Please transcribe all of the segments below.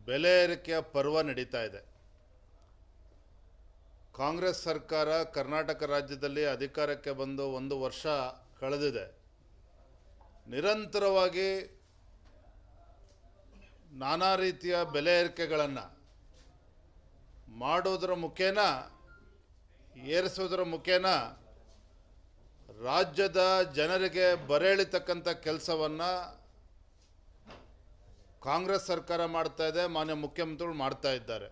ಬೆಲೆ ಏರಿಕೆಯ ಪರ್ವ ನಡೀತಾ ಇದೆ. ಕಾಂಗ್ರೆಸ್ ಸರ್ಕಾರ ಕರ್ನಾಟಕ ರಾಜ್ಯದಲ್ಲಿ ಅಧಿಕಾರಕ್ಕೆ ಬಂದು 1 ವರ್ಷ ಕಳೆದಿದೆ. ನಿರಂತರವಾಗಿ ನಾನಾ ರೀತಿಯ ಬೆಲೆ ಏರಿಕೆಗಳನ್ನು ಮಾಡೋದರ ಮುಖೇನ ಏರಿಸೋದರ ಮುಖೇನ ರಾಜ್ಯದ ಜನರಿಗೆ ಬರೆಳಿತಕ್ಕಂಥ ಕೆಲಸವನ್ನು ಕಾಂಗ್ರೆಸ್ ಸರ್ಕಾರ ಮಾಡ್ತಾ ಇದೆ, ಮಾನ್ಯ ಮುಖ್ಯಮಂತ್ರಿಗಳು ಮಾಡ್ತಾ ಇದ್ದಾರೆ.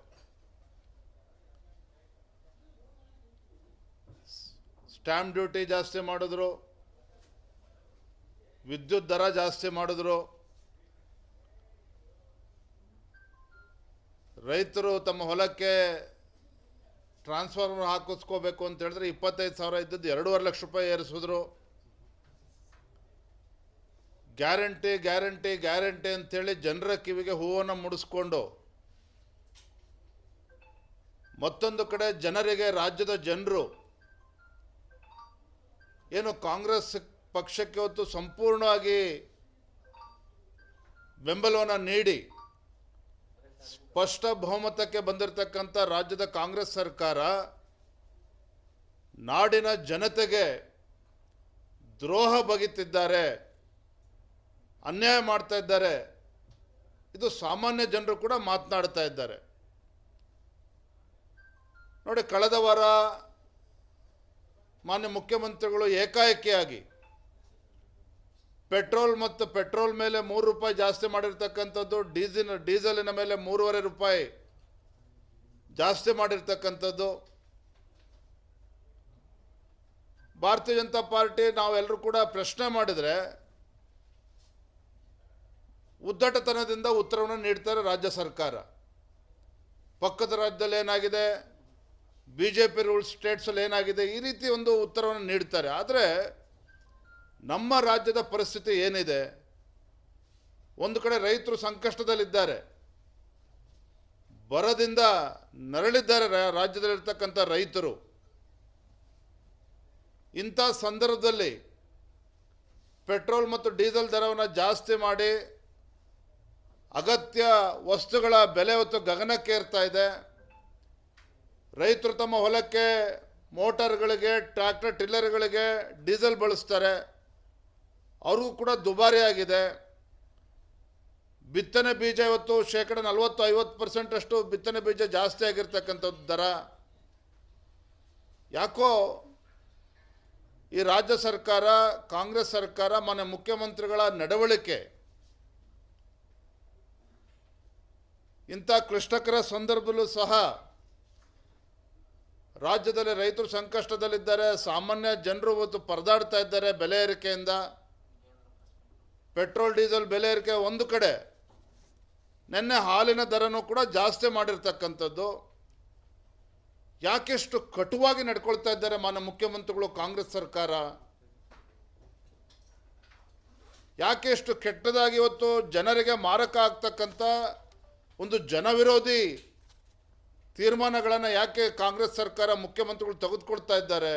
ಸ್ಟ್ಯಾಂಪ್ ಡ್ಯೂಟಿ ಜಾಸ್ತಿ ಮಾಡಿದ್ರು, ವಿದ್ಯುತ್ ದರ ಜಾಸ್ತಿ ಮಾಡಿದ್ರು, ರೈತರು ತಮ್ಮ ಹೊಲಕ್ಕೆ ಟ್ರಾನ್ಸ್ಫಾರ್ಮರ್ ಹಾಕಿಸ್ಕೋಬೇಕು ಅಂತ ಹೇಳಿದ್ರೆ 25,000 ಇದ್ದದ್ದು 2.5 ಲಕ್ಷ ರೂಪಾಯಿ ಏರಿಸಿದ್ರು. ಗ್ಯಾರಂಟಿ ಗ್ಯಾರಂಟಿ ಗ್ಯಾರಂಟಿ ಅಂತೇಳಿ ಜನರ ಕಿವಿಗೆ ಹೂವನ್ನು ಮುಡಿಸ್ಕೊಂಡು ಮತ್ತೊಂದು ಕಡೆ ಜನರಿಗೆ, ರಾಜ್ಯದ ಜನರು ಏನು ಕಾಂಗ್ರೆಸ್ ಪಕ್ಷಕ್ಕೆ ಹೊತ್ತು ಸಂಪೂರ್ಣವಾಗಿ ಬೆಂಬಲವನ್ನು ನೀಡಿ ಸ್ಪಷ್ಟ ಬಹುಮತಕ್ಕೆ ಬಂದಿರತಕ್ಕಂಥ ರಾಜ್ಯದ ಕಾಂಗ್ರೆಸ್ ಸರ್ಕಾರ ನಾಡಿನ ಜನತೆಗೆ ದ್ರೋಹ ಬಗೆತಿದ್ದಾರೆ, ಅನ್ಯಾಯ ಮಾಡ್ತಾ ಇದ್ದಾರೆ. ಇದು ಸಾಮಾನ್ಯ ಜನರು ಕೂಡ ಮಾತನಾಡ್ತಾ ಇದ್ದಾರೆ. ನೋಡಿ, ಕಳೆದ ವಾರ ಮಾನ್ಯ ಮುಖ್ಯಮಂತ್ರಿಗಳು ಏಕಾಏಕಿಯಾಗಿ ಪೆಟ್ರೋಲ್ ಮೇಲೆ 3 ರೂಪಾಯಿ ಜಾಸ್ತಿ ಮಾಡಿರ್ತಕ್ಕಂಥದ್ದು, ಡೀಸೆಲಿನ ಮೇಲೆ 3.5 ರೂಪಾಯಿ ಜಾಸ್ತಿ ಮಾಡಿರ್ತಕ್ಕಂಥದ್ದು. ಭಾರತೀಯ ಜನತಾ ಪಾರ್ಟಿ ನಾವೆಲ್ಲರೂ ಕೂಡ ಪ್ರಶ್ನೆ ಮಾಡಿದರೆ ಉದ್ದಟತನದಿಂದ ಉತ್ತರವನ್ನು ನೀಡ್ತಾರೆ ರಾಜ್ಯ ಸರ್ಕಾರ. ಪಕ್ಕದ ರಾಜ್ಯದಲ್ಲಿ ಏನಾಗಿದೆ, BJP ರೂಲ್ಸ್ ಸ್ಟೇಟ್ಸಲ್ಲಿ ಏನಾಗಿದೆ, ಈ ರೀತಿ ಒಂದು ಉತ್ತರವನ್ನು ನೀಡ್ತಾರೆ. ಆದರೆ ನಮ್ಮ ರಾಜ್ಯದ ಪರಿಸ್ಥಿತಿ ಏನಿದೆ, ಒಂದು ಕಡೆ ರೈತರು ಸಂಕಷ್ಟದಲ್ಲಿದ್ದಾರೆ, ಬರದಿಂದ ನರಳಿದ್ದಾರೆ ರಾಜ್ಯದಲ್ಲಿರ್ತಕ್ಕಂಥ ರೈತರು. ಇಂಥ ಸಂದರ್ಭದಲ್ಲಿ ಪೆಟ್ರೋಲ್ ಮತ್ತು ಡೀಸೆಲ್ ದರವನ್ನು ಜಾಸ್ತಿ ಮಾಡಿ ಅಗತ್ಯ ವಸ್ತುಗಳ ಬೆಲೆ ಹೊತ್ತು ಗಗನಕ್ಕೇರ್ತಾ ಇದೆ. ರೈತರು ತಮ್ಮ ಹೊಲಕ್ಕೆ ಮೋಟಾರ್ಗಳಿಗೆ, ಟ್ರ್ಯಾಕ್ಟರ್ ಟಿಲ್ಲರ್ಗಳಿಗೆ ಡೀಸೆಲ್ ಬಳಸ್ತಾರೆ, ಅವ್ರಿಗೂ ಕೂಡ ದುಬಾರಿ ಆಗಿದೆ. ಬಿತ್ತನೆ ಬೀಜ ಇವತ್ತು 40-50% ಅಷ್ಟು ಬಿತ್ತನೆ ಬೀಜ ಜಾಸ್ತಿ ಆಗಿರ್ತಕ್ಕಂಥದ್ದು ದರ. ಯಾಕೋ ಈ ರಾಜ್ಯ ಸರ್ಕಾರ, ಕಾಂಗ್ರೆಸ್ ಸರ್ಕಾರ, ಮಾನ್ಯ ಮುಖ್ಯಮಂತ್ರಿಗಳ ನಡವಳಿಕೆ ಇಂಥ ಕ್ಲಿಷ್ಟಕರ ಸಂದರ್ಭದಲ್ಲೂ ಸಹ ರಾಜ್ಯದಲ್ಲಿ ರೈತರು ಸಂಕಷ್ಟದಲ್ಲಿದ್ದಾರೆ, ಸಾಮಾನ್ಯ ಜನರು ಇವತ್ತು ಪರದಾಡ್ತಾ ಇದ್ದಾರೆ ಬೆಲೆ ಏರಿಕೆಯಿಂದ. ಪೆಟ್ರೋಲ್ ಡೀಸೆಲ್ ಬೆಲೆ ಏರಿಕೆ ಒಂದು ಕಡೆ, ನಿನ್ನೆ ಹಾಲಿನ ದರನೂ ಕೂಡ ಜಾಸ್ತಿ ಮಾಡಿರ್ತಕ್ಕಂಥದ್ದು. ಯಾಕೆಷ್ಟು ಕಟುವಾಗಿ ನಡ್ಕೊಳ್ತಾ ಇದ್ದಾರೆ ಮಾನ್ಯ ಮುಖ್ಯಮಂತ್ರಿಗಳು, ಕಾಂಗ್ರೆಸ್ ಸರ್ಕಾರ? ಯಾಕೆ ಎಷ್ಟು ಕೆಟ್ಟದಾಗಿ ಇವತ್ತು ಜನರಿಗೆ ಮಾರಕ ಆಗ್ತಕ್ಕಂಥ ಒಂದು ಜನವಿರೋಧಿ ತೀರ್ಮಾನಗಳನ್ನು ಯಾಕೆ ಕಾಂಗ್ರೆಸ್ ಸರ್ಕಾರ, ಮುಖ್ಯಮಂತ್ರಿಗಳು ತೆಗೆದುಕೊಳ್ತಾ ಇದ್ದಾರೆ?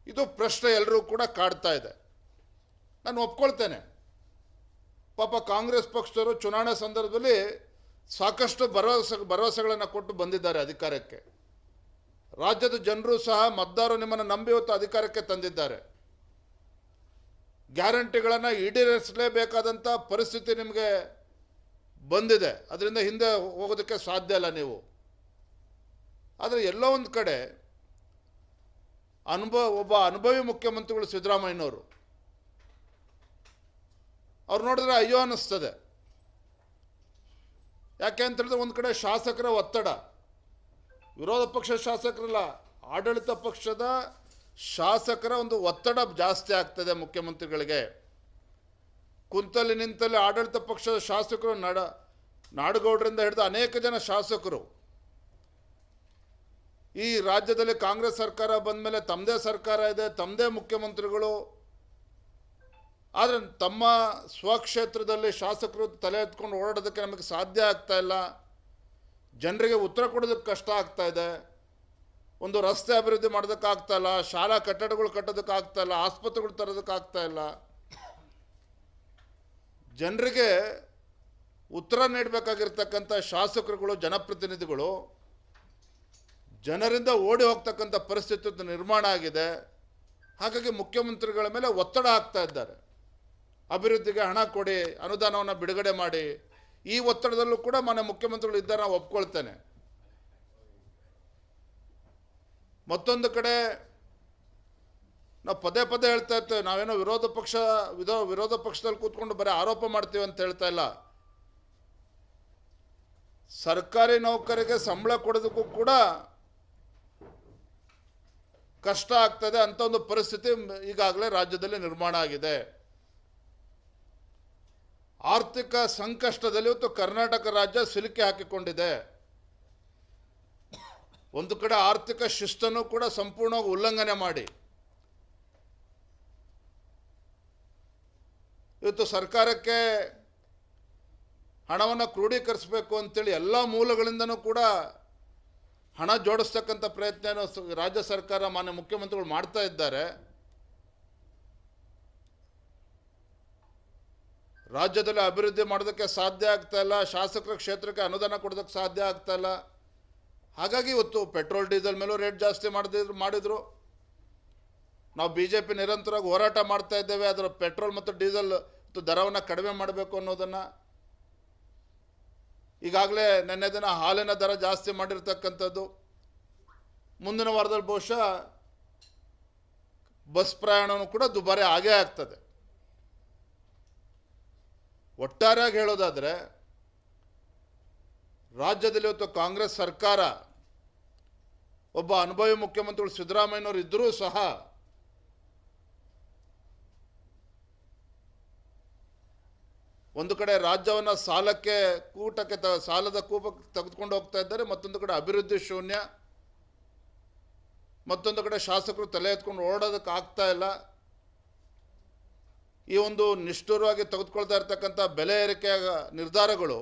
ಇದು ಪ್ರಶ್ನೆ ಎಲ್ಲರೂ ಕೂಡ ಕಾಡ್ತಾ ಇದೆ. ನಾನು ಒಪ್ಕೊಳ್ತೇನೆ, ಪಾಪ ಕಾಂಗ್ರೆಸ್ ಪಕ್ಷದವರು ಚುನಾವಣೆ ಸಂದರ್ಭದಲ್ಲಿ ಸಾಕಷ್ಟು ಭರವಸೆಗಳನ್ನು ಕೊಟ್ಟು ಬಂದಿದ್ದಾರೆ ಅಧಿಕಾರಕ್ಕೆ. ರಾಜ್ಯದ ಜನರು ಸಹ, ಮತದಾರರು ನಿಮ್ಮನ್ನು ನಂಬಿ ಇವತ್ತು ಅಧಿಕಾರಕ್ಕೆ ತಂದಿದ್ದಾರೆ. ಗ್ಯಾರಂಟಿಗಳನ್ನು ಈಡೇರಿಸಲೇಬೇಕಾದಂಥ ಪರಿಸ್ಥಿತಿ ನಿಮಗೆ ಬಂದಿದೆ, ಅದರಿಂದ ಹಿಂದೆ ಹೋಗೋದಕ್ಕೆ ಸಾಧ್ಯ ಇಲ್ಲ ನೀವು. ಆದರೆ ಎಲ್ಲೋ ಒಂದು ಕಡೆ ಒಬ್ಬ ಅನುಭವಿ ಮುಖ್ಯಮಂತ್ರಿಗಳು ಸಿದ್ದರಾಮಯ್ಯನವರು, ಅವ್ರು ನೋಡಿದ್ರೆ ಅಯ್ಯೋ ಅನ್ನಿಸ್ತದೆ. ಯಾಕೆ ಅಂತ ಹೇಳಿದ್ರೆ, ಒಂದು ಕಡೆ ಶಾಸಕರ ಒತ್ತಡ, ವಿರೋಧ ಪಕ್ಷದ ಶಾಸಕರಲ್ಲ, ಆಡಳಿತ ಪಕ್ಷದ ಶಾಸಕರ ಒಂದು ಒತ್ತಡ ಜಾಸ್ತಿ ಆಗ್ತದೆ ಮುಖ್ಯಮಂತ್ರಿಗಳಿಗೆ. ಕುಂತಲ್ಲಿ ನಿಂತಲ್ಲಿ ಆಡಳಿತ ಪಕ್ಷದ ಶಾಸಕರು, ನಾಡಗೌಡರಿಂದ ಹಿಡಿದು ಅನೇಕ ಜನ ಶಾಸಕರು ಈ ರಾಜ್ಯದಲ್ಲಿ ಕಾಂಗ್ರೆಸ್ ಸರ್ಕಾರ ಬಂದ ಮೇಲೆ ತಮ್ಮದೇ ಸರ್ಕಾರ ಇದೆ, ತಮ್ಮದೇ ಮುಖ್ಯಮಂತ್ರಿಗಳು. ಆದರೆ ತಮ್ಮ ಸ್ವಕ್ಷೇತ್ರದಲ್ಲಿ ಶಾಸಕರು ತಲೆ ಎತ್ಕೊಂಡು ಓಡಾಡೋದಕ್ಕೆ ನಮಗೆ ಸಾಧ್ಯ ಆಗ್ತಾ ಇಲ್ಲ. ಜನರಿಗೆ ಉತ್ತರ ಕೊಡೋದಕ್ಕೆ ಕಷ್ಟ ಆಗ್ತಾ ಇದೆ. ಒಂದು ರಸ್ತೆ ಅಭಿವೃದ್ಧಿ ಮಾಡೋದಕ್ಕಾಗ್ತಾ ಇಲ್ಲ, ಶಾಲಾ ಕಟ್ಟಡಗಳು ಕಟ್ಟೋದಕ್ಕಾಗ್ತಾ ಇಲ್ಲ, ಆಸ್ಪತ್ರೆಗಳು ತರೋದಕ್ಕಾಗ್ತಾ ಇಲ್ಲ. ಜನರಿಗೆ ಉತ್ತರ ನೀಡಬೇಕಾಗಿರ್ತಕ್ಕಂಥ ಶಾಸಕರುಗಳು, ಜನಪ್ರತಿನಿಧಿಗಳು ಜನರಿಂದ ಓಡಿ ಹೋಗ್ತಕ್ಕಂಥ ಪರಿಸ್ಥಿತಿ ನಿರ್ಮಾಣ ಆಗಿದೆ. ಹಾಗಾಗಿ ಮುಖ್ಯಮಂತ್ರಿಗಳ ಮೇಲೆ ಒತ್ತಡ ಹಾಕ್ತಾ ಇದ್ದಾರೆ. ಅಭಿವೃದ್ಧಿಗೆ ಹಣ ಕೊಡಿ, ಅನುದಾನವನ್ನು ಬಿಡುಗಡೆ ಮಾಡಿ. ಈ ಒತ್ತಡದಲ್ಲೂ ಕೂಡ ಮಾನ್ಯ ಮುಖ್ಯಮಂತ್ರಿಗಳು ಇದ್ದಾರೆ, ನಾನು ಒಪ್ಕೊಳ್ತೇನೆ. ಮತ್ತೊಂದು ಕಡೆ ನಾವು ಪದೇ ಪದೇ ಹೇಳ್ತಾ ಇರ್ತೇವೆ, ನಾವೇನೋ ವಿರೋಧ ಪಕ್ಷದಲ್ಲಿ ಕೂತ್ಕೊಂಡು ಬರೀ ಆರೋಪ ಮಾಡ್ತೀವಿ ಅಂತ ಹೇಳ್ತಾ ಇಲ್ಲ. ಸರ್ಕಾರಿ ನೌಕರಿಗೆ ಸಂಬಳ ಕೊಡೋದಕ್ಕೂ ಕೂಡ ಕಷ್ಟ ಆಗ್ತದೆ ಅಂತ ಒಂದು ಪರಿಸ್ಥಿತಿ ಈಗಾಗಲೇ ರಾಜ್ಯದಲ್ಲಿ ನಿರ್ಮಾಣ ಆಗಿದೆ. ಆರ್ಥಿಕ ಸಂಕಷ್ಟದಲ್ಲಿ ಇವತ್ತು ಕರ್ನಾಟಕ ರಾಜ್ಯ ಸಿಲುಕಿ ಹಾಕಿಕೊಂಡಿದೆ. ಒಂದು ಕಡೆ ಆರ್ಥಿಕ ಶಿಸ್ತನ್ನು ಕೂಡ ಸಂಪೂರ್ಣವಾಗಿ ಉಲ್ಲಂಘನೆ ಮಾಡಿ ಇವತ್ತು ಸರ್ಕಾರಕ್ಕೆ ಹಣವನ್ನು ಕ್ರೋಢೀಕರಿಸಬೇಕು ಅಂತೇಳಿ ಎಲ್ಲ ಮೂಲಗಳಿಂದನೂ ಕೂಡ ಹಣ ಜೋಡಿಸ್ತಕ್ಕಂಥ ಪ್ರಯತ್ನ ರಾಜ್ಯ ಸರ್ಕಾರ, ಮಾನ್ಯ ಮುಖ್ಯಮಂತ್ರಿಗಳು ಮಾಡ್ತಾ ಇದ್ದಾರೆ. ರಾಜ್ಯದಲ್ಲಿ ಅಭಿವೃದ್ಧಿ ಮಾಡೋದಕ್ಕೆ ಸಾಧ್ಯ ಆಗ್ತಾ ಇಲ್ಲ, ಶಾಸಕರ ಕ್ಷೇತ್ರಕ್ಕೆ ಅನುದಾನ ಕೊಡೋದಕ್ಕೆ ಸಾಧ್ಯ ಆಗ್ತಾ ಇಲ್ಲ. ಹಾಗಾಗಿ ಇವತ್ತು ಪೆಟ್ರೋಲ್ ಡೀಸೆಲ್ ಮೇಲೂ ರೇಟ್ ಜಾಸ್ತಿ ಮಾಡಿದ್ರು. ನಾವು BJP ನಿರಂತರವಾಗಿ ಹೋರಾಟ ಮಾಡ್ತಾ ಇದ್ದೇವೆ, ಅದರ ಪೆಟ್ರೋಲ್ ಮತ್ತು ಡೀಸೆಲ್ ದರವನ್ನು ಕಡಿಮೆ ಮಾಡಬೇಕು ಅನ್ನೋದನ್ನು. ಈಗಾಗಲೇ ನಿನ್ನೆ ದಿನ ಹಾಲಿನ ದರ ಜಾಸ್ತಿ ಮಾಡಿರ್ತಕ್ಕಂಥದ್ದು. ಮುಂದಿನ ವಾರದಲ್ಲಿ ಬಹುಶಃ ಬಸ್ ಪ್ರಯಾಣವೂ ಕೂಡ ದುಬಾರಿ ಆಗೇ ಆಗ್ತದೆ. ಒಟ್ಟಾರೆಯಾಗಿ ಹೇಳೋದಾದರೆ ರಾಜ್ಯದಲ್ಲಿ ಇವತ್ತು ಕಾಂಗ್ರೆಸ್ ಸರ್ಕಾರ, ಒಬ್ಬ ಅನುಭವಿ ಮುಖ್ಯಮಂತ್ರಿಗಳು ಸಿದ್ದರಾಮಯ್ಯನವರು ಇದ್ದರೂ ಸಹ ಒಂದು ಕಡೆ ರಾಜ್ಯವನ್ನು ಸಾಲದ ಕೂಪಕ್ಕೆ ತೆಗೆದುಕೊಂಡು ಹೋಗ್ತಾ ಇದ್ದಾರೆ, ಮತ್ತೊಂದು ಕಡೆ ಅಭಿವೃದ್ಧಿ ಶೂನ್ಯ, ಮತ್ತೊಂದು ಕಡೆ ಶಾಸಕರು ತಲೆ ಎತ್ಕೊಂಡು ಓಡೋದಕ್ಕೆ ಆಗ್ತಾ ಇಲ್ಲ. ಈ ಒಂದು ನಿಷ್ಠುರವಾಗಿ ತೆಗೆದುಕೊಳ್ತಾ ಇರ್ತಕ್ಕಂಥ ಬೆಲೆ ಏರಿಕೆಯ ನಿರ್ಧಾರಗಳು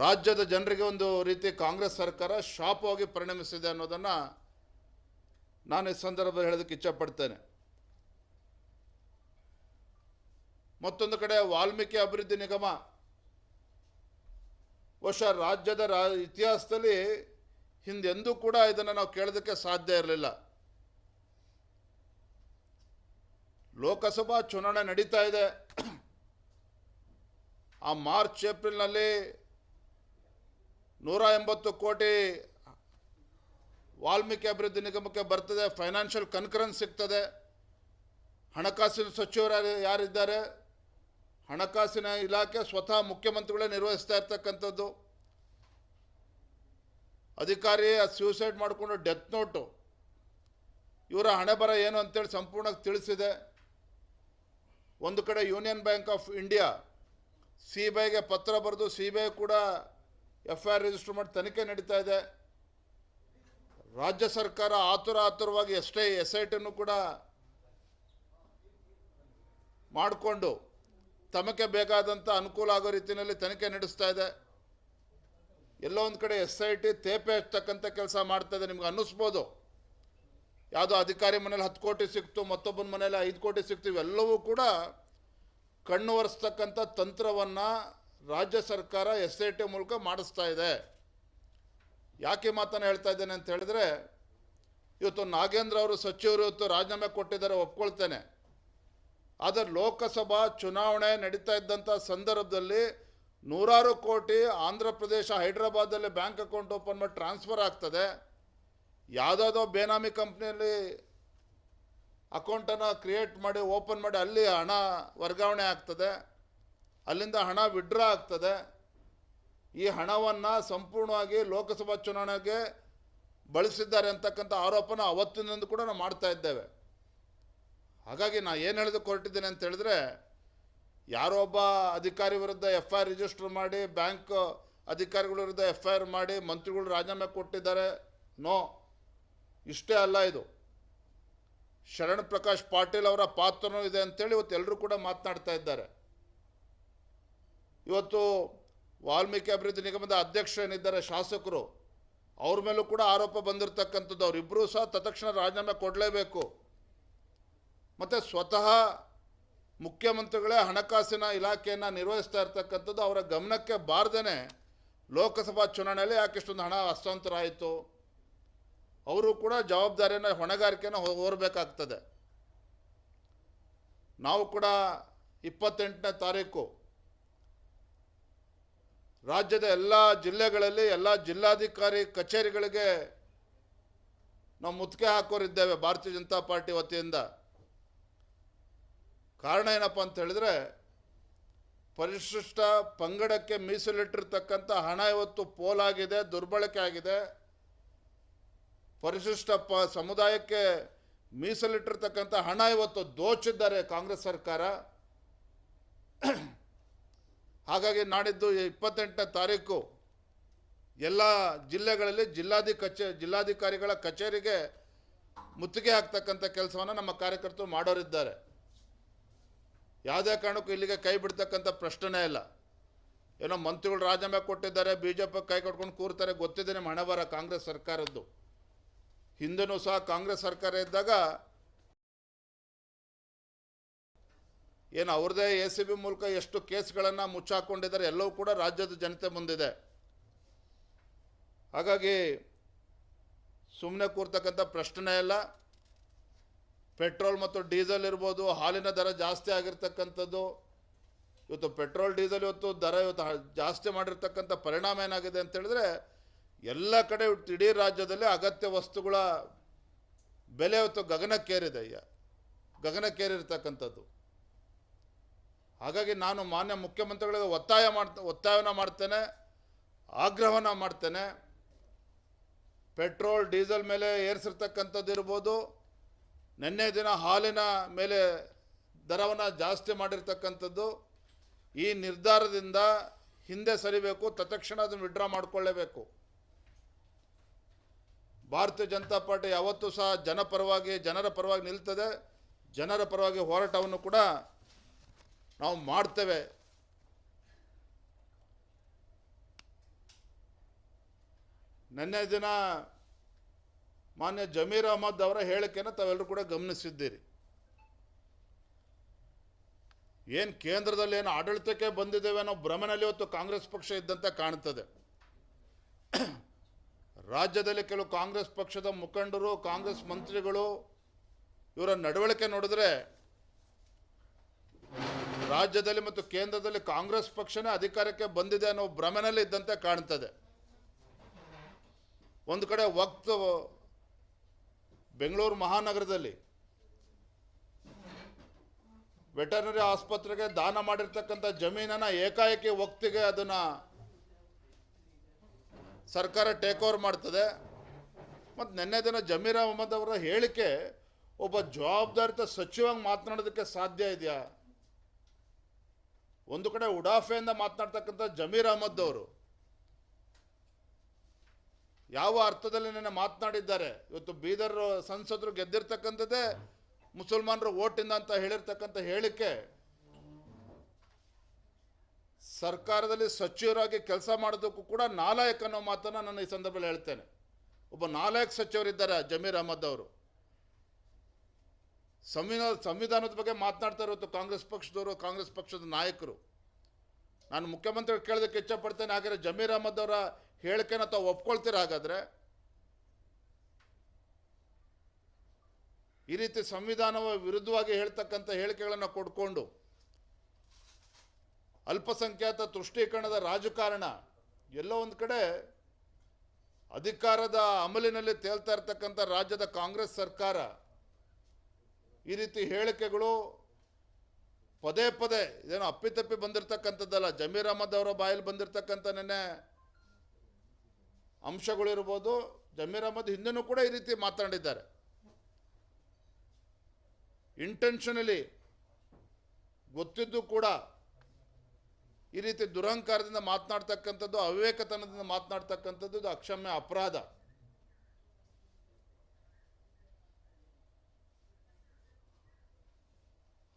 ರಾಜ್ಯದ ಜನರಿಗೆ ಒಂದು ರೀತಿ ಕಾಂಗ್ರೆಸ್ ಸರ್ಕಾರ ಶಾಪವಾಗಿ ಪರಿಣಮಿಸಿದೆ ಅನ್ನೋದನ್ನು ನಾನು ಈ ಸಂದರ್ಭದಲ್ಲಿ ಹೇಳೋದಕ್ಕೆ ಇಚ್ಛಪಡ್ತೇನೆ. ಮತ್ತೊಂದು ಕಡೆ ವಾಲ್ಮೀಕಿ ಅಭಿವೃದ್ಧಿ ನಿಗಮ ಬಹುಶಃ ರಾಜ್ಯದ ಇತಿಹಾಸದಲ್ಲಿ ಹಿಂದೆಂದೂ ಕೂಡ ಇದನ್ನು ನಾವು ಕೇಳೋದಕ್ಕೆ ಸಾಧ್ಯ ಇರಲಿಲ್ಲ. ಲೋಕಸಭಾ ಚುನಾವಣೆ ನಡೀತಾ ಇದೆ. ಆ ಮಾರ್ಚ್ ಏಪ್ರಿಲ್ನಲ್ಲಿ 180 ಕೋಟಿ ವಾಲ್ಮೀಕಿ ಅಭಿವೃದ್ಧಿ ನಿಗಮಕ್ಕೆ ಬರ್ತದೆ. ಫೈನಾನ್ಷಿಯಲ್ ಕನ್ಕರೆನ್ಸ್ ಸಿಗ್ತದೆ. ಹಣಕಾಸಿನ ಸಚಿವರು ಯಾರಿದ್ದಾರೆ, ಹಣಕಾಸಿನ ಇಲಾಖೆ ಸ್ವತಃ ಮುಖ್ಯಮಂತ್ರಿಗಳೇ ನಿರ್ವಹಿಸ್ತಾ ಇರ್ತಕ್ಕಂಥದ್ದು. ಅಧಿಕಾರಿ ಸ್ಯೂಸೈಡ್ ಮಾಡಿಕೊಂಡು ಡೆತ್ ನೋಟು, ಇವರ ಹಣೆ ಬರ ಏನು ಅಂತೇಳಿ ಸಂಪೂರ್ಣ ತಿಳಿಸಿದೆ. ಒಂದು ಕಡೆ ಯೂನಿಯನ್ ಬ್ಯಾಂಕ್ ಆಫ್ ಇಂಡಿಯಾ CBIಗೆ ಪತ್ರ ಬರೆದು CBI ಕೂಡ FIR ರಿಜಿಸ್ಟರ್ ಮಾಡಿ ತನಿಖೆ ನಡೀತಾ ಇದೆ. ರಾಜ್ಯ ಸರ್ಕಾರ ಆತುರವಾಗಿ SITನೂ ಕೂಡ ಮಾಡಿಕೊಂಡು ತಮಗೆ ಬೇಕಾದಂಥ ಅನುಕೂಲ ಆಗೋ ರೀತಿಯಲ್ಲಿ ತನಿಖೆ ನಡೆಸ್ತಾ ಇದೆ. ಎಲ್ಲೋ ಒಂದು ಕಡೆ SIT ತೇಪೆ ಹಚ್ಚತಕ್ಕಂಥ ಕೆಲಸ ಮಾಡ್ತಾ ಇದೆ. ನಿಮ್ಗೆ ಅನ್ನಿಸ್ಬೋದು, ಯಾವುದೋ ಅಧಿಕಾರಿ ಮನೇಲಿ 10 ಕೋಟಿ ಸಿಕ್ತು, ಮತ್ತೊಬ್ಬನ ಮನೇಲಿ 5 ಕೋಟಿ ಸಿಕ್ತು. ಇವೆಲ್ಲವೂ ಕೂಡ ಕಣ್ಣು ಒರೆಸ್ತಕ್ಕಂಥ ತಂತ್ರವನ್ನು ರಾಜ್ಯ ಸರ್ಕಾರ SIT ಮೂಲಕ ಮಾಡಿಸ್ತಾ ಇದೆ. ಯಾಕೆ ಮಾತನ್ನು ಹೇಳ್ತಾ ಇದ್ದೇನೆ ಅಂತ ಹೇಳಿದ್ರೆ, ಇವತ್ತು ನಾಗೇಂದ್ರ ಅವರು ಸಚಿವರು ಇವತ್ತು ರಾಜೀನಾಮೆ ಕೊಟ್ಟಿದ್ದಾರೆ, ಒಪ್ಕೊಳ್ತೇನೆ. ಆದರೆ ಲೋಕಸಭಾ ಚುನಾವಣೆ ನಡೀತಾ ಇದ್ದಂಥ ಸಂದರ್ಭದಲ್ಲಿ ನೂರಾರು ಕೋಟಿ Andhra Pradesh ಹೈದರಾಬಾದಲ್ಲಿ bank account open ಮಾಡಿ ಟ್ರಾನ್ಸ್ಫರ್ ಆಗ್ತದೆ. ಯಾವುದಾದೋ ಬೇನಾಮಿ ಕಂಪ್ನಿಯಲ್ಲಿ ಅಕೌಂಟನ್ನು ಕ್ರಿಯೇಟ್ ಮಾಡಿ ಓಪನ್ ಮಾಡಿ ಅಲ್ಲಿ ಹಣ ವರ್ಗಾವಣೆ ಆಗ್ತದೆ, ಅಲ್ಲಿಂದ ಹಣ ವಿಡ್ರಾ ಆಗ್ತದೆ. ಈ ಹಣವನ್ನು ಸಂಪೂರ್ಣವಾಗಿ ಲೋಕಸಭಾ ಚುನಾವಣೆಗೆ ಬಳಸಿದ್ದಾರೆ ಅಂತಕ್ಕಂಥ ಆರೋಪನ ಅವತ್ತಿನಿಂದ ಕೂಡ ನಾವು ಮಾಡ್ತಾ ಇದ್ದೇವೆ. ಹಾಗಾಗಿ ನಾನು ಏನು ಹೇಳೋದಕ್ಕೆ ಹೊರಟಿದ್ದೇನೆ ಅಂತ ಹೇಳಿದ್ರೆ, ಯಾರೋ ಒಬ್ಬ ಅಧಿಕಾರಿ ವಿರುದ್ಧ FIR ರಿಜಿಸ್ಟರ್ ಮಾಡಿ, ಬ್ಯಾಂಕ್ ಅಧಿಕಾರಿಗಳ ವಿರುದ್ಧ FIR ಮಾಡಿ ಮಂತ್ರಿಗಳು ರಾಜೀನಾಮೆ ಕೊಟ್ಟಿದ್ದಾರೆ. ನೋ, ಇಷ್ಟೇ ಅಲ್ಲ, ಇದು ಶರಣ್ ಪ್ರಕಾಶ್ ಪಾಟೀಲ್ ಅವರ ಪಾತ್ರನೂ ಇದೆ ಅಂತೇಳಿ ಇವತ್ತು ಎಲ್ಲರೂ ಕೂಡ ಮಾತನಾಡ್ತಾ ಇದ್ದಾರೆ. ಇವತ್ತು ವಾಲ್ಮೀಕಿ ಅಭಿವೃದ್ಧಿ ನಿಗಮದ ಅಧ್ಯಕ್ಷರೇನಿದ್ದಾರೆ ಶಾಸಕರು, ಅವ್ರ ಮೇಲೂ ಕೂಡ ಆರೋಪ ಬಂದಿರತಕ್ಕಂಥದ್ದು. ಅವರಿಬ್ಬರೂ ಸಹ ತತ್ಕ್ಷಣ ರಾಜೀನಾಮೆ ಕೊಡಲೇಬೇಕು. ಮತ್ತು ಸ್ವತಃ ಮುಖ್ಯಮಂತ್ರಿಗಳೇ ಹಣಕಾಸಿನ ಇಲಾಖೆಯನ್ನು ನಿರ್ವಹಿಸ್ತಾ ಇರ್ತಕ್ಕಂಥದ್ದು ಅವರ ಗಮನಕ್ಕೆ ಬಾರದೇ ಲೋಕಸಭಾ ಚುನಾವಣೆಯಲ್ಲಿ ಯಾಕೆ ಇಷ್ಟೊಂದು ಹಣ ಹಸ್ತಾಂತರ ಆಯಿತು, ಅವರು ಕೂಡ ಜವಾಬ್ದಾರಿಯನ್ನು ಹೊಣೆಗಾರಿಕೆಯನ್ನು ಹೊರಬೇಕಾಗ್ತದೆ. ನಾವು ಕೂಡ 28ನೇ ತಾರೀಕು ರಾಜ್ಯದ ಎಲ್ಲ ಜಿಲ್ಲೆಗಳಲ್ಲಿ ಎಲ್ಲ ಜಿಲ್ಲಾಧಿಕಾರಿ ಕಚೇರಿಗಳಿಗೆ ನಾವು ಮುತ್ತಿಗೆ ಹಾಕೋರಿದ್ದೇವೆ ಭಾರತೀಯ ಜನತಾ ಪಾರ್ಟಿ ವತಿಯಿಂದ. ಕಾರಣ ಏನಪ್ಪ ಅಂತ ಹೇಳಿದ್ರೆ, ಪರಿಶಿಷ್ಟ ಪಂಗಡಕ್ಕೆ ಮೀಸಲಿಟ್ಟಿರ್ತಕ್ಕಂಥ ಹಣ ಇವತ್ತು ಪೋಲಾಗಿದೆ, ದುರ್ಬಳಕೆ ಆಗಿದೆ. ಪರಿಶಿಷ್ಟ ಸಮುದಾಯಕ್ಕೆ ಮೀಸಲಿಟ್ಟಿರ್ತಕ್ಕಂಥ ಹಣ ಇವತ್ತು ದೋಚಿದ್ದಾರೆ ಕಾಂಗ್ರೆಸ್ ಸರ್ಕಾರ. ಹಾಗಾಗಿ ನಾಡಿದ್ದು 28ನೇ ತಾರೀಕು ಎಲ್ಲ ಜಿಲ್ಲೆಗಳಲ್ಲಿ ಜಿಲ್ಲಾಧಿಕಾರಿಗಳ ಕಚೇರಿಗೆ ಮುತ್ತಿಗೆ ಹಾಕ್ತಕ್ಕಂಥ ಕೆಲಸವನ್ನು ನಮ್ಮ ಕಾರ್ಯಕರ್ತರು ಮಾಡೋರಿದ್ದಾರೆ. ಯಾವುದೇ ಕಾರಣಕ್ಕೂ ಇಲ್ಲಿಗೆ ಕೈ ಬಿಡ್ತಕ್ಕಂಥ ಪ್ರಶ್ನೆ ಇಲ್ಲ. ಏನೋ ಮಂತ್ರಿಗಳು ರಾಜೀನಾಮೆ ಕೊಟ್ಟಿದ್ದಾರೆ, BJP ಕೈ ಕಟ್ಕೊಂಡು ಕೂರ್ತಾರೆ, ಗೊತ್ತಿದೆ ನಿಮ್ಮ ಹಣೆ ಬರ ಕಾಂಗ್ರೆಸ್ ಸರ್ಕಾರದ್ದು. ಹಿಂದೆನೂ ಸಹ ಕಾಂಗ್ರೆಸ್ ಸರ್ಕಾರ ಇದ್ದಾಗ ಏನು ಅವ್ರದ್ದೇ ACB ಮೂಲಕ ಎಷ್ಟು ಕೇಸ್ಗಳನ್ನು ಮುಚ್ಚಾಕೊಂಡಿದ್ದಾರೆ ಎಲ್ಲವೂ ಕೂಡ ರಾಜ್ಯದ ಜನತೆ ಮುಂದಿದೆ. ಹಾಗಾಗಿ ಸುಮ್ಮನೆ ಕೂರ್ತಕ್ಕಂಥ ಪ್ರಶ್ನೆ ಇಲ್ಲ. ಪೆಟ್ರೋಲ್ ಮತ್ತು ಡೀಸೆಲ್ ಇರ್ಬೋದು, ಹಾಲಿನ ದರ ಜಾಸ್ತಿ ಆಗಿರ್ತಕ್ಕಂಥದ್ದು, ಇವತ್ತು ಪೆಟ್ರೋಲ್ ಡೀಸೆಲ್ ದರ ಜಾಸ್ತಿ ಮಾಡಿರ್ತಕ್ಕಂಥ ಪರಿಣಾಮ ಏನಾಗಿದೆ ಅಂತ ಹೇಳಿದ್ರೆ, ಎಲ್ಲ ಕಡೆ ಇಡೀ ರಾಜ್ಯದಲ್ಲಿ ಅಗತ್ಯ ವಸ್ತುಗಳ ಬೆಲೆ ಇವತ್ತು ಗಗನಕ್ಕೇರಿರ್ತಕ್ಕಂಥದ್ದು. ಹಾಗಾಗಿ ನಾನು ಮಾನ್ಯ ಮುಖ್ಯಮಂತ್ರಿಗಳಿಗೆ ಒತ್ತಾಯವನ್ನು ಮಾಡ್ತೇನೆ, ಆಗ್ರಹವನ್ನು ಮಾಡ್ತೇನೆ. ಪೆಟ್ರೋಲ್ ಡೀಸೆಲ್ ಮೇಲೆ ಏರಿಸಿರ್ತಕ್ಕಂಥದ್ದು ಇರ್ಬೋದು, ನಿನ್ನೆ ದಿನ ಹಾಲಿನ ಮೇಲೆ ದರವನ್ನು ಜಾಸ್ತಿ ಮಾಡಿರ್ತಕ್ಕಂಥದ್ದು, ಈ ನಿರ್ಧಾರದಿಂದ ಹಿಂದೆ ಸರಿಬೇಕು, ತತ್ಕ್ಷಣ ಅದನ್ನು ವಿಡ್ರಾ ಮಾಡಿಕೊಳ್ಳೇಬೇಕು. ಭಾರತೀಯ ಜನತಾ ಪಾರ್ಟಿ ಯಾವತ್ತೂ ಸಹ ಜನರ ಪರವಾಗಿ ನಿಲ್ತದೆ. ಜನರ ಪರವಾಗಿ ಹೋರಾಟವನ್ನು ಕೂಡ ನಾವು ಮಾಡ್ತೇವೆ. ನಿನ್ನೆ ದಿನ ಮಾನ್ಯ ಜಮೀರ್ ಅಹಮದ್ ಅವರ ಹೇಳಿಕೆಯನ್ನು ತಾವೆಲ್ಲರೂ ಕೂಡ ಗಮನಿಸಿದ್ದೀರಿ. ಏನು ಕೇಂದ್ರದಲ್ಲಿ ಏನು ಆಡಳಿತಕ್ಕೆ ಬಂದಿದ್ದೇವೆ ಅನ್ನೋ ಭ್ರಮೆನಲ್ಲಿ ಇವತ್ತು ಕಾಂಗ್ರೆಸ್ ಪಕ್ಷ ಇದ್ದಂತೆ ಕಾಣ್ತದೆ. ರಾಜ್ಯದಲ್ಲಿ ಕೆಲವು ಕಾಂಗ್ರೆಸ್ ಪಕ್ಷದ ಮುಖಂಡರು, ಕಾಂಗ್ರೆಸ್ ಮಂತ್ರಿಗಳು ಇವರ ನಡವಳಿಕೆ ನೋಡಿದ್ರೆ ರಾಜ್ಯದಲ್ಲಿ ಮತ್ತು ಕೇಂದ್ರದಲ್ಲಿ ಕಾಂಗ್ರೆಸ್ ಪಕ್ಷನೇ ಅಧಿಕಾರಕ್ಕೆ ಬಂದಿದೆ ಅನ್ನೋ ಭ್ರಮೆನಲ್ಲಿ ಇದ್ದಂತೆ ಕಾಣ್ತದೆ. ಒಂದು ಕಡೆ ಬೆಂಗಳೂರು ಮಹಾನಗರದಲ್ಲಿ ವೆಟರ್ನರಿ ಆಸ್ಪತ್ರೆಗೆ ದಾನ ಮಾಡಿರ್ತಕ್ಕಂಥ ಜಮೀನನ್ನು ಏಕಾಏಕಿ ವಕ್ತಿಗೆ ಅದನ್ನು ಸರ್ಕಾರ ಟೇಕ್ ಓವರ್ ಮಾಡ್ತದೆ. ಮತ್ತು ನಿನ್ನೆ ದಿನ ಜಮೀರ್ ಅಹಮದ್ ಅವರ ಹೇಳಿಕೆ ಒಬ್ಬ ಜವಾಬ್ದಾರಿತ ಸಚಿವಾಗಿ ಮಾತನಾಡೋದಕ್ಕೆ ಸಾಧ್ಯ ಇದೆಯಾ? ಒಂದು ಕಡೆ ಉಡಾಫೆಯಿಂದ ಮಾತನಾಡ್ತಕ್ಕಂಥ ಜಮೀರ್ ಅಹಮದ್ ಅವರು ಯಾವ ಅರ್ಥದಲ್ಲಿ ನೆನ್ನೆ ಮಾತನಾಡಿದ್ದಾರೆ? ಇವತ್ತು ಬೀದರ್ ಸಂಸದರು ಗೆದ್ದಿರ್ತಕ್ಕಂಥದ್ದೇ ಮುಸಲ್ಮಾನರ ಓಟಿಂದ ಅಂತ ಹೇಳಿರ್ತಕ್ಕಂಥ ಹೇಳಿಕೆ, ಸರ್ಕಾರದಲ್ಲಿ ಸಚಿವರಾಗಿ ಕೆಲಸ ಮಾಡೋದಕ್ಕೂ ಕೂಡ ನಾಲಾಯಕ್ ಅನ್ನೋ ಮಾತನ್ನು ನಾನು ಈ ಸಂದರ್ಭದಲ್ಲಿ ಹೇಳ್ತೇನೆ. ಒಬ್ಬ ನಾಲಾಯಕ್ ಸಚಿವರಿದ್ದಾರೆ ಜಮೀರ್ ಅಹಮದ್ ಅವರು. ಸಂವಿಧಾನದ ಬಗ್ಗೆ ಮಾತನಾಡ್ತಾ ಇರೋದು ಕಾಂಗ್ರೆಸ್ ಪಕ್ಷದವರು, ಕಾಂಗ್ರೆಸ್ ಪಕ್ಷದ ನಾಯಕರು. ನಾನು ಮುಖ್ಯಮಂತ್ರಿ ಕೇಳೋದಕ್ಕೆ ಇಚ್ಛಪಡ್ತೇನೆ, ಹಾಗಾದರೆ ಜಮೀರ್ ಅಹಮದ್ ಅವರ ಹೇಳಿಕೆನ ತಾವು ಒಪ್ಕೊಳ್ತೀರ? ಹಾಗಾದರೆ ಈ ರೀತಿ ಸಂವಿಧಾನ ವಿರುದ್ಧವಾಗಿ ಹೇಳ್ತಕ್ಕಂಥ ಹೇಳಿಕೆಗಳನ್ನು ಕೊಡ್ಕೊಂಡು ಅಲ್ಪಸಂಖ್ಯಾತ ತುಷ್ಟೀಕರಣದ ರಾಜಕಾರಣ, ಎಲ್ಲೋ ಒಂದು ಕಡೆ ಅಧಿಕಾರದ ಅಮಲಿನಲ್ಲಿ ತೇಲ್ತಾ ಇರ್ತಕ್ಕಂಥ ರಾಜ್ಯದ ಕಾಂಗ್ರೆಸ್ ಸರ್ಕಾರ ಈ ರೀತಿ ಹೇಳಿಕೆಗಳು ಪದೇ ಪದೇ ಇದೇನೋ ಅಪ್ಪಿತಪ್ಪಿ ಬಂದಿರತಕ್ಕಂಥದ್ದಲ್ಲ. ಜಮೀರ್ ಅಹಮದ್ ಅವರ ಬಾಯಲ್ಲಿ ಬಂದಿರತಕ್ಕಂಥ ನೆನ್ನೆ ಅಂಶಗಳಿರ್ಬೋದು. ಜಮೀರ್ ಅಹಮದ್ ಹಿಂದೆನೂ ಕೂಡ ಈ ರೀತಿ ಮಾತನಾಡಿದ್ದಾರೆ. ಇಂಟೆನ್ಷನಲಿ ಗೊತ್ತಿದ್ದು ಕೂಡ ಈ ರೀತಿ ದುರಹಂಕಾರದಿಂದ ಮಾತನಾಡ್ತಕ್ಕಂಥದ್ದು, ಅವಿವೇಕತನದಿಂದ ಮಾತನಾಡ್ತಕ್ಕಂಥದ್ದು ಇದು ಅಕ್ಷಮ್ಯ ಅಪರಾಧ.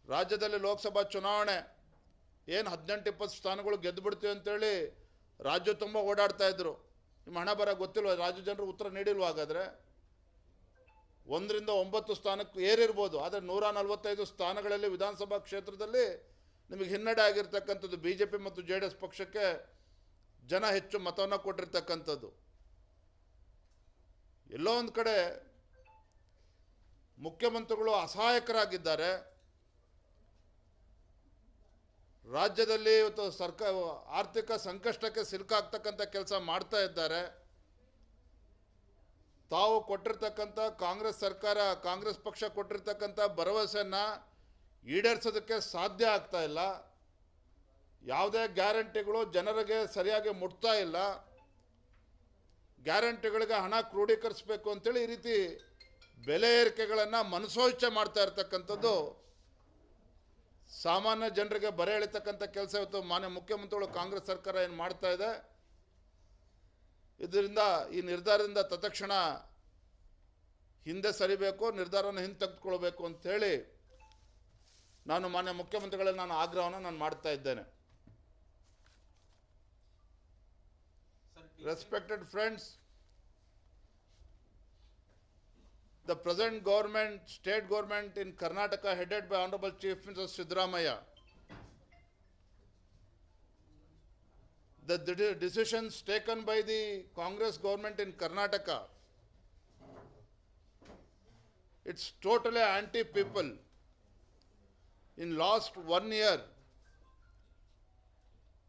ರಾಜ್ಯದಲ್ಲಿ ಲೋಕಸಭಾ ಚುನಾವಣೆ ಏನು 18-20 ಸ್ಥಾನಗಳು ಗೆದ್ದು ಬಿಡ್ತೀವಿ ಅಂತೇಳಿ ರಾಜ್ಯ ತುಂಬ ಓಡಾಡ್ತಾ ಇದ್ರು. ನಿಮ್ಮ ಹಣ ಬರ ಗೊತ್ತಿಲ್ವ? ರಾಜ್ಯ ಜನರು ಉತ್ತರ ನೀಡಿಲ್ವ? ಹಾಗಾದರೆ 1ರಿಂದ 9 ಸ್ಥಾನಕ್ಕೆ ಏರಿರ್ಬೋದು, ಆದರೆ 145 ಸ್ಥಾನಗಳಲ್ಲಿ ವಿಧಾನಸಭಾ ಕ್ಷೇತ್ರದಲ್ಲಿ ನಿಮಗೆ ಹಿನ್ನಡೆ ಆಗಿರ್ತಕ್ಕಂಥದ್ದು. ಬಿ ಜೆ ಪಿ ಮತ್ತು ಜೆ ಡಿ ಎಸ್ ಪಕ್ಷಕ್ಕೆ ಜನ ಹೆಚ್ಚು ಮತವನ್ನು ಕೊಟ್ಟಿರ್ತಕ್ಕಂಥದ್ದು. ಎಲ್ಲೋ ಒಂದು ಕಡೆ ಮುಖ್ಯಮಂತ್ರಿಗಳು ಅಸಹಾಯಕರಾಗಿದ್ದಾರೆ. ರಾಜ್ಯದಲ್ಲಿ ಇವತ್ತು ಆರ್ಥಿಕ ಸಂಕಷ್ಟಕ್ಕೆ ಸಿಲುಕಾಗ್ತಕ್ಕಂಥ ಕೆಲಸ ಮಾಡ್ತಾ ಇದ್ದಾರೆ. ತಾವು ಕೊಟ್ಟಿರ್ತಕ್ಕಂಥ ಕಾಂಗ್ರೆಸ್ ಪಕ್ಷ ಕೊಟ್ಟಿರ್ತಕ್ಕಂಥ ಭರವಸೆಯನ್ನು ಈಡೇರಿಸೋದಕ್ಕೆ ಸಾಧ್ಯ ಆಗ್ತಾ ಇಲ್ಲ. ಯಾವುದೇ ಗ್ಯಾರಂಟಿಗಳು ಜನರಿಗೆ ಸರಿಯಾಗಿ ಮುಟ್ತಾ ಇಲ್ಲ. ಗ್ಯಾರಂಟಿಗಳಿಗೆ ಹಣ ಕ್ರೋಢೀಕರಿಸಬೇಕು ಅಂತೇಳಿ ಈ ರೀತಿ ಬೆಲೆ ಏರಿಕೆಗಳನ್ನು ಮನಸೋಇಚ್ಛೆ ಮಾಡ್ತಾ ಇರ್ತಕ್ಕಂಥದ್ದು ಸಾಮಾನ್ಯ ಜನರಿಗೆ ಬರೆ ಎಳಿತಕ್ಕಂಥ ಕೆಲಸ ಇವತ್ತು ಮಾನ್ಯ ಮುಖ್ಯಮಂತ್ರಿಗಳು ಕಾಂಗ್ರೆಸ್ ಸರ್ಕಾರ ಏನು ಮಾಡ್ತಾ ಇದೆ. ಇದರಿಂದ ಈ ನಿರ್ಧಾರದಿಂದ ತತ್ಕ್ಷಣ ಹಿಂದೆ ಸರಿಬೇಕು, ನಿರ್ಧಾರವನ್ನು ಹಿಂದೆ ತೆಗೆದುಕೊಳ್ಬೇಕು ಅಂಥೇಳಿ ನಾನು ಮಾನ್ಯ ಮುಖ್ಯಮಂತ್ರಿಗಳಲ್ಲಿ ಆಗ್ರಹವನ್ನು ಮಾಡ್ತಾ ಇದ್ದೇನೆ. Respected friends, the present government, state government in Karnataka, headed by Honorable Chief Minister Siddaramaiah, the decisions taken by the Congress government in Karnataka, it's totally anti-people. In last 1 year,